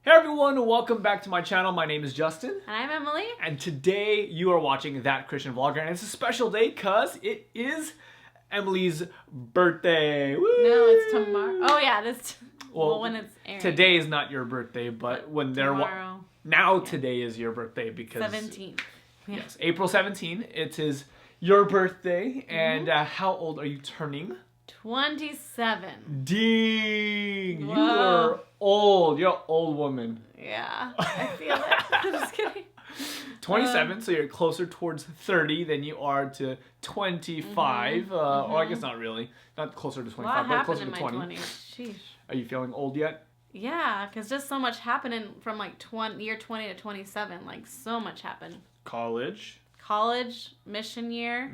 Hey everyone, welcome back to my channel. My name is Justin. And I'm Emily. And today you are watching That Christian Vlogger. And it's a special day because it is Emily's birthday. Woo! No, it's tomorrow. Oh yeah, this. Well, when it's airing. Today is not your birthday, but when they're tomorrow. Now today is your birthday because 17th. Yeah. Yes, April 17th. It is your birthday. And how old are you turning? 27. Ding! Whoa. You are old. You're an old woman. Yeah, I feel it. I'm just kidding. 27, so you're closer towards 30 than you are to 25. Or I guess not really. Not closer to 25, but closer to 20. 20s. Sheesh. Are you feeling old yet? Yeah, because just so much happening from like year 20 to 27. Like so much happened. College, mission year,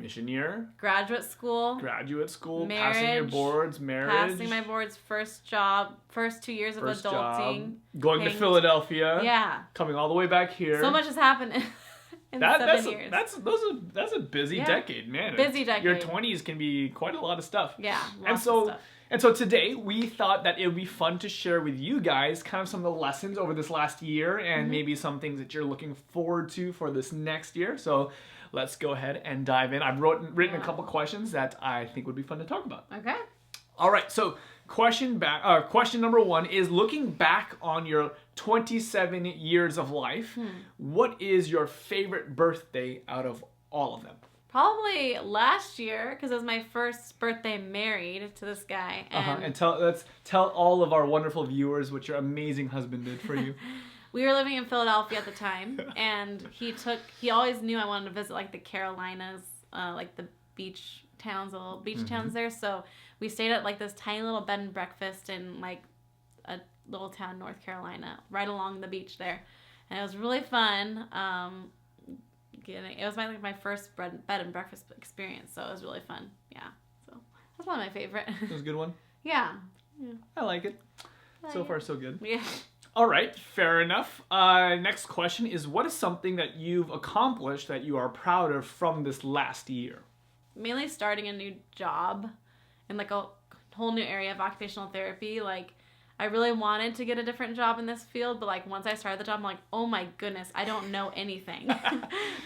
graduate school, passing your boards, marriage, passing my boards, first job, first 2 years of adulting, going to Philadelphia, yeah, coming all the way back here. So much has happened in 7 years. That's a busy decade, man. Busy decade. Your 20s can be quite a lot of stuff. Yeah, lots of stuff. And so today we thought that it would be fun to share with you guys kind of some of the lessons over this last year and maybe some things that you're looking forward to for this next year. So let's go ahead and dive in. I've written a couple questions that I think would be fun to talk about. Okay. All right. So question number one is, looking back on your 27 years of life, what is your favorite birthday out of all of them? Probably last year, because it was my first birthday married to this guy. And, let's tell all of our wonderful viewers what your amazing husband did for you. We were living in Philadelphia at the time, and he always knew I wanted to visit like the Carolinas, like the beach towns, the little beach towns there. So we stayed at like this tiny little bed and breakfast in like a little town in North Carolina, right along the beach there. And it was really fun. It was my first bed and breakfast experience, so it was really fun. Yeah, so that's one of my favorite. It was a good one? Yeah. I like it. So far, so good. Yeah. All right, fair enough. Next question is, what is something that you've accomplished that you are proud of from this last year? Mainly starting a new job in like a whole new area of occupational therapy. Like, I really wanted to get a different job in this field, but like once I started the job, I'm like, oh my goodness, I don't know anything.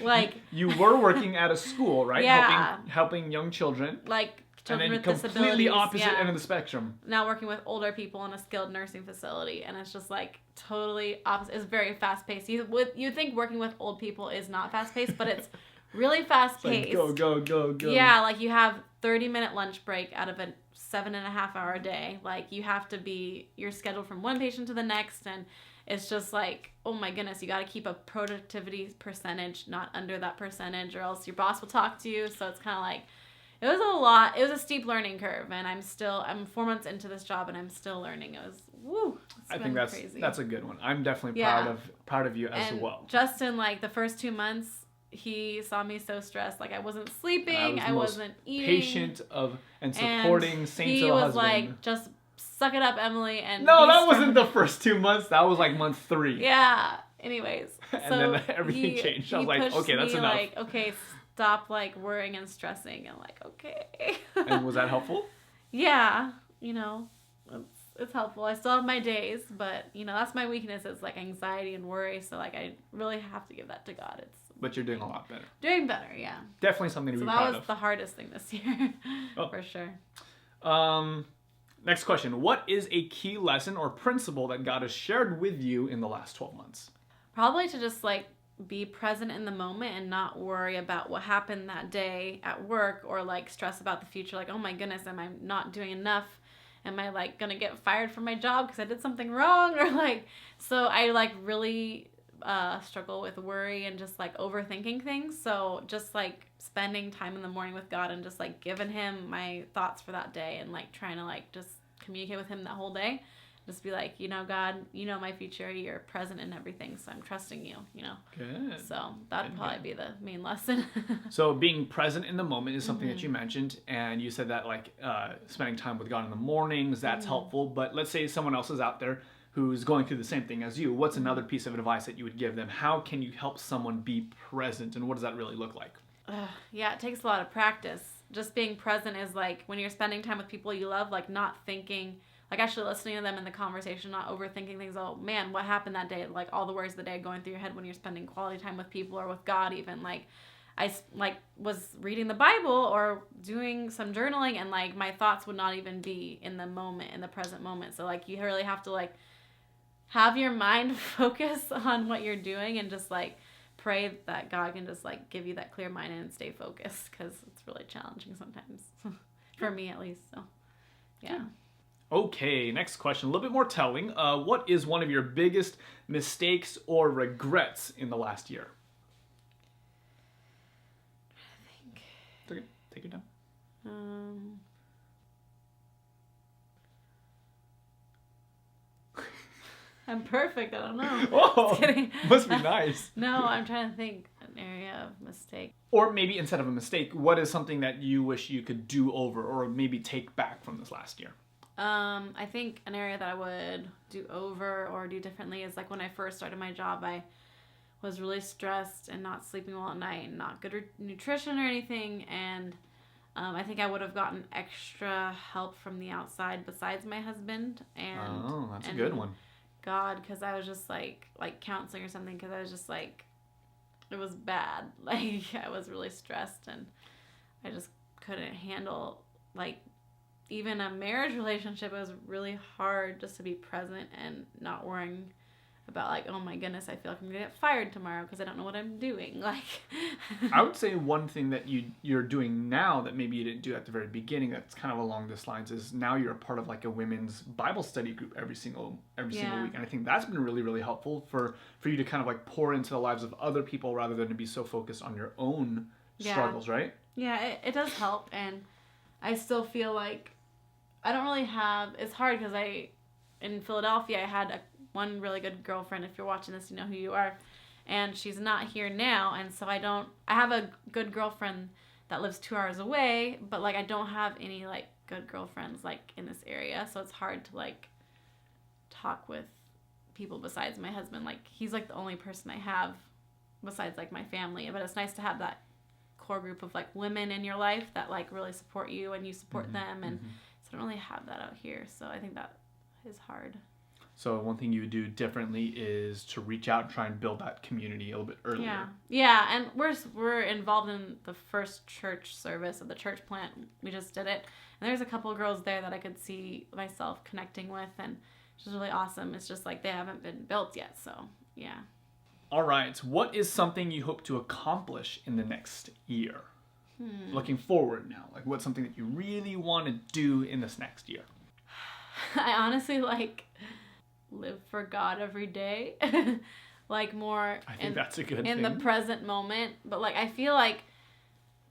Like, you were working at a school, right? Yeah. Helping young children. Like children with disabilities. disabilities. Completely opposite end of the spectrum. Now working with older people in a skilled nursing facility, and it's just like totally opposite. It's very fast paced. You think working with old people is not fast paced, but it's really fast paced. Like go. Yeah, like you have 30-minute lunch break out of a 7.5-hour day. Like you're scheduled from one patient to the next, and it's just like, oh my goodness, you got to keep a productivity percentage not under that percentage, or else your boss will talk to you. So it's kind of like, it was a lot. It was a steep learning curve, and I'm 4 months into this job, and I'm still learning. It was I think crazy. That's a good one. I'm definitely proud of you as well. Justin, like the first 2 months, he saw me so stressed. Like I wasn't sleeping, I wasn't eating. Patient and supporting saints of a husband. He was like, just suck it up, Emily. And no, that wasn't the first 2 months. That was like month 3. Yeah. Anyways, and then everything changed. I was like, okay, that's enough. Like, okay, stop like worrying and stressing. And like, okay. And was that helpful? Yeah. It's helpful. I still have my days, but that's my weakness, is like anxiety and worry. So like I really have to give that to God. But you're doing a lot better. Doing better, yeah. Definitely something to be proud of. So that was the hardest thing this year, for sure. Next question. What is a key lesson or principle that God has shared with you in the last 12 months? Probably to just like be present in the moment and not worry about what happened that day at work, or like stress about the future. Like, oh my goodness, am I not doing enough? Am I like gonna get fired from my job because I did something wrong? Or like, so I like really struggle with worry and just like overthinking things. So just like spending time in the morning with God and just like giving him my thoughts for that day, and like trying to like just communicate with him that whole day. Just be like, God, my future, you're present in everything, so I'm trusting you, Good. So that'd probably be the main lesson. So being present in the moment is something that you mentioned, and you said that like spending time with God in the mornings, that's helpful. But let's say someone else is out there who's going through the same thing as you. What's another piece of advice that you would give them? How can you help someone be present, and what does that really look like? Yeah, it takes a lot of practice. Just being present is like when you're spending time with people you love, like not thinking like actually listening to them in the conversation, not overthinking things. Oh man, what happened that day? Like all the worries of the day going through your head when you're spending quality time with people or with God even. Like I like was reading the Bible or doing some journaling, and like my thoughts would not even be in the moment, in the present moment. So like you really have to like have your mind focus on what you're doing and just like pray that God can just like give you that clear mind and stay focused, because it's really challenging sometimes for me at least. So yeah. Okay, next question, a little bit more telling. What is one of your biggest mistakes or regrets in the last year? I think. Okay, take your time. I'm perfect. I don't know. Oh, Just kidding. Must be nice. No, I'm trying to think an area of mistake. Or maybe instead of a mistake, what is something that you wish you could do over or maybe take back from this last year? I think an area that I would do over or do differently is like when I first started my job, I was really stressed and not sleeping well at night and not good nutrition or anything. And I think I would have gotten extra help from the outside besides my husband. And that's a good one. God, because I was just like counseling or something, because I was just like, it was bad. Like I was really stressed and I just couldn't handle like even a marriage relationship. It was really hard just to be present and not worrying about like, oh my goodness, I feel like I'm gonna get fired tomorrow because I don't know what I'm doing. Like I would say one thing that you're doing now that maybe you didn't do at the very beginning that's kind of along this lines is now you're a part of like a women's Bible study group every single week, and I think that's been really, really helpful for you to kind of like pour into the lives of other people rather than to be so focused on your own struggles, right? Yeah, it does help, and I still feel like I don't really have, it's hard because in Philadelphia I had one really good girlfriend. If you're watching this, you know who you are. And she's not here now. And so I have a good girlfriend that lives 2 hours away, but like I don't have any like good girlfriends like in this area. So it's hard to like talk with people besides my husband. Like he's like the only person I have besides like my family. But it's nice to have that core group of like women in your life that like really support you and you support them. And so I don't really have that out here. So I think that is hard. So one thing you would do differently is to reach out and try and build that community a little bit earlier. Yeah, and we're involved in the first church service of the church plant. We just did it, and there's a couple of girls there that I could see myself connecting with, and it's just really awesome. It's just like they haven't been built yet, so yeah. All right, what is something you hope to accomplish in the next year? Looking forward now, like what's something that you really want to do in this next year? I honestly live for God every day. Like more I think that's a good thing. In the present moment. But like I feel like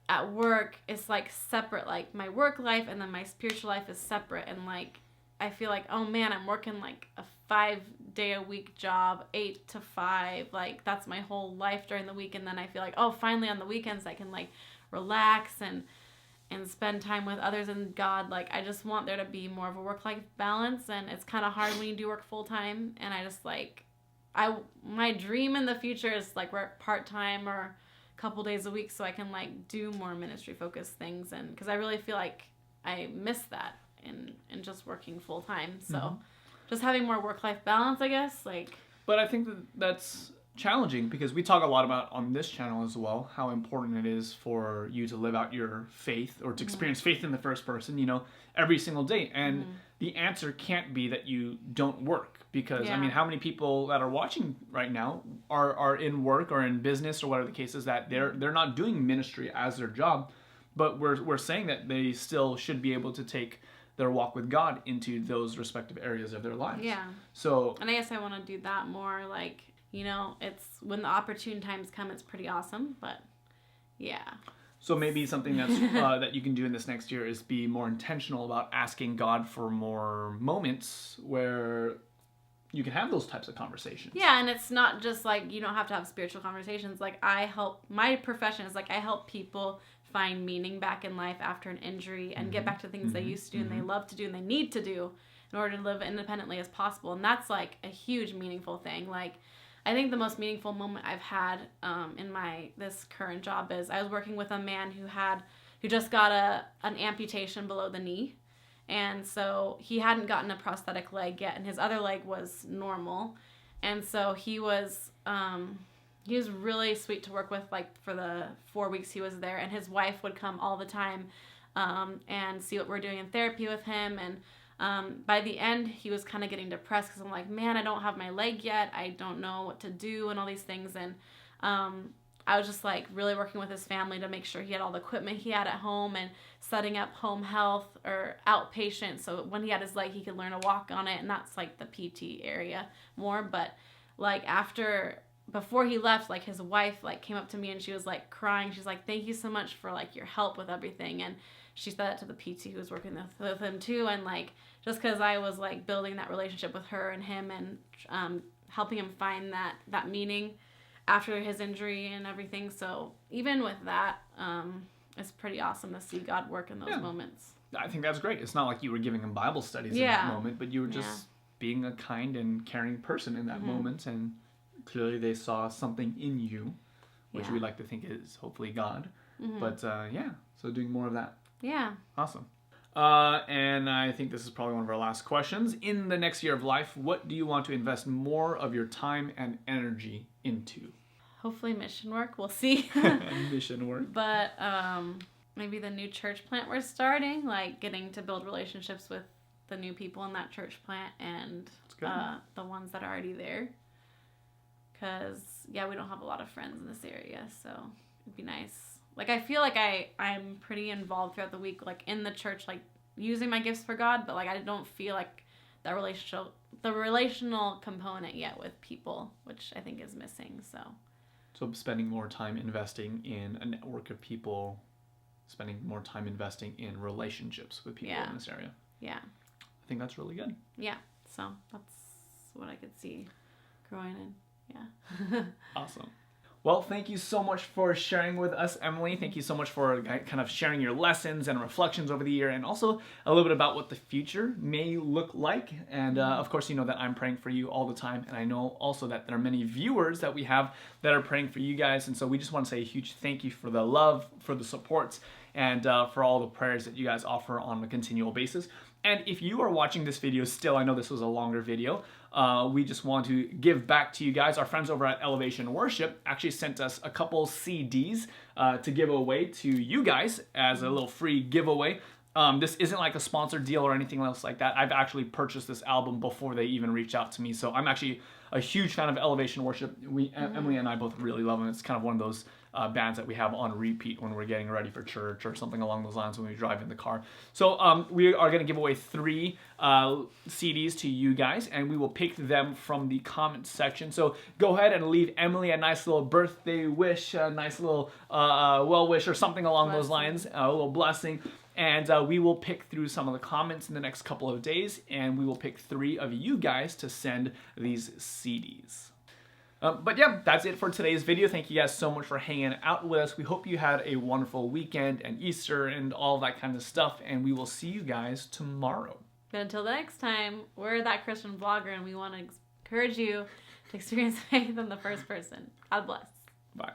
at work it's like separate, like my work life and then my spiritual life is separate, and like I feel like, oh man, I'm working like a 5-day-a-week job, 8 to 5, like that's my whole life during the week, and then I feel like, oh, finally on the weekends I can like relax and spend time with others and God. Like I just want there to be more of a work-life balance, and it's kind of hard when you do work full-time, and I just like my dream in the future is like work part-time or a couple days a week so I can like do more ministry focused things, and because I really feel like I miss that in just working full-time. So just having more work-life balance, I guess, like. But I think that's challenging because we talk a lot about on this channel as well how important it is for you to live out your faith or to experience faith in the first person, you know, every single day. And the answer can't be that you don't work, because I mean, how many people that are watching right now are in work or in business or whatever the case is, that they're not doing ministry as their job, but we're saying that they still should be able to take their walk with God into those respective areas of their lives. Yeah. So. And I guess I want to do that more, like, you know, it's when the opportune times come, it's pretty awesome, but yeah. So maybe something that's that you can do in this next year is be more intentional about asking God for more moments where you can have those types of conversations. Yeah, and it's not just like you don't have to have spiritual conversations. Like my profession is like I help people find meaning back in life after an injury and get back to things they used to do and they love to do and they need to do in order to live independently as possible. And that's like a huge meaningful thing. Like I think the most meaningful moment I've had in this current job is I was working with a man who just got an amputation below the knee, And so he hadn't gotten a prosthetic leg yet, and his other leg was normal. And so he was really sweet to work with, like for the 4 weeks he was there. And his wife would come all the time and see what we're doing in therapy with him. And by the end, he was kind of getting depressed because I'm like, man, I don't have my leg yet. I don't know what to do and all these things. And I was just like really working with his family to make sure he had all the equipment he had at home and setting up home health or outpatient. So when he had his leg, he could learn to walk on it. And that's like the PT area more. But like before he left, like his wife like came up to me and she was like crying. She's like, thank you so much for like your help with everything. And she said that to the PT who was working with him too. And like, just cause I was like building that relationship with her and him and helping him find that meaning after his injury and everything. So even with that, it's pretty awesome to see God work in those moments. I think that's great. It's not like you were giving him Bible studies in that moment, but you were just being a kind and caring person in that moment. And clearly they saw something in you, which we like to think is hopefully God. But so doing more of that. Yeah. Awesome. And I think this is probably one of our last questions. In the next year of life, what do you want to invest more of your time and energy into? Hopefully mission work. We'll see. Mission work. But maybe the new church plant we're starting, like getting to build relationships with the new people in that church plant and the ones that are already there. Because, we don't have a lot of friends in this area, so it'd be nice. Like, I feel like I'm pretty involved throughout the week, like, in the church, like, using my gifts for God, but, like, I don't feel like the relational component yet with people, which I think is missing, so. So spending more time investing in a network of people, spending more time investing in relationships with people in this area. Yeah. I think that's really good. Yeah, so that's what I could see growing in. Yeah. Awesome. Well, thank you so much for sharing with us, Emily. Thank you so much for kind of sharing your lessons and reflections over the year, and also a little bit about what the future may look like. And of course, you know that I'm praying for you all the time, and I know also that there are many viewers that we have that are praying for you guys. And so we just want to say a huge thank you for the love, for the supports, and for all the prayers that you guys offer on a continual basis. And if you are watching this video still, I know this was a longer video, we just want to give back to you guys. Our friends over at Elevation Worship actually sent us a couple CDs to give away to you guys as a little free giveaway. This isn't like a sponsored deal or anything else like that. I've actually purchased this album before they even reached out to me. So I'm actually a huge fan of Elevation Worship. Emily and I both really love them. It's kind of one of those bands that we have on repeat when we're getting ready for church or something along those lines when we drive in the car. So we are going to give away 3 CDs to you guys, and we will pick them from the comments section. So go ahead and leave Emily a nice little birthday wish, a nice little well wish or something along those lines, a little blessing. And we will pick through some of the comments in the next couple of days, and we will pick 3 of you guys to send these CDs. But yeah, that's it for today's video. Thank you guys so much for hanging out with us. We hope you had a wonderful weekend and Easter and all that kind of stuff, and we will see you guys tomorrow. But until the next time, we're That Christian Vlogger, and we want to encourage you to experience faith in the first person. God bless. Bye.